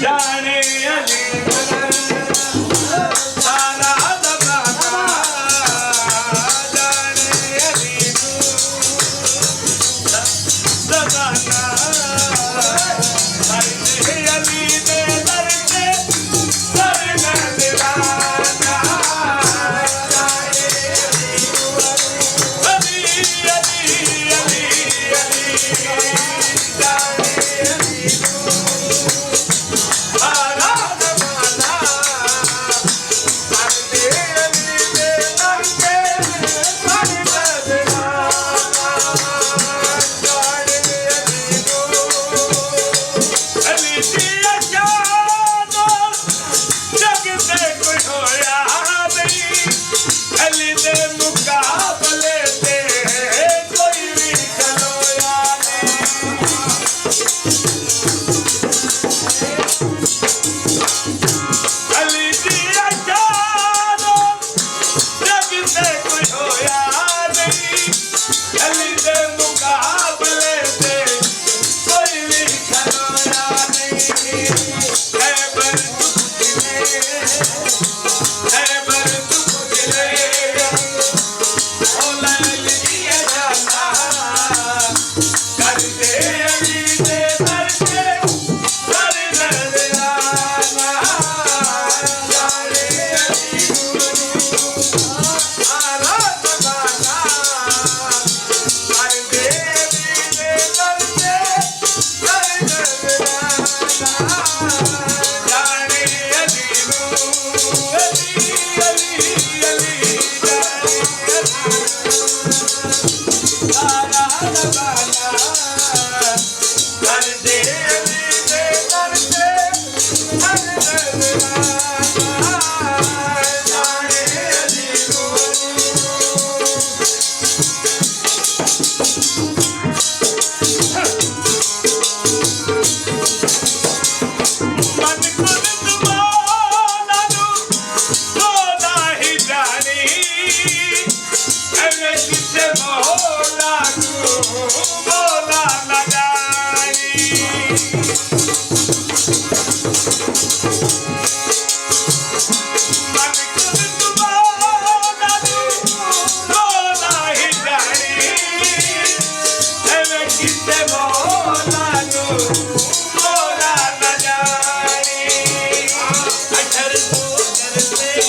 जाने अली सारा ज़माना जाने अली ज़माना हर अली दे दर पे सर न दिलाना जाने अली अली अली अली जाने अली सारा ज़माना हर अली दे दर पे सर न दिलाना जाने अली दिया जानो जग से कोई होया नहीं अली दे मुकाबले ते कोई भी खलोया नहीं अली दिया जानो जग से कोई होया नहीं अली दे मुकाबले ते कोई भी खलोया नहीं है बर तू खुले ओ लैल दिया जाना कर दे अली दे दर पे सर न दिलाना जाने अली सारा ज़माना कर दे अली दे दर पे सर न दिलाना जाने अली अली अली जाने सारा ज़माना कर दे अली दे दर पे सर न दिलाना जाने अली मन कुल तुम्हारा सोना ही जानी अरे किसे मोला तू मोला न जानी मन कुल तुम्हारा सोना ही जानी अरे किसे मोला तू मोला न जानी अठर तू करते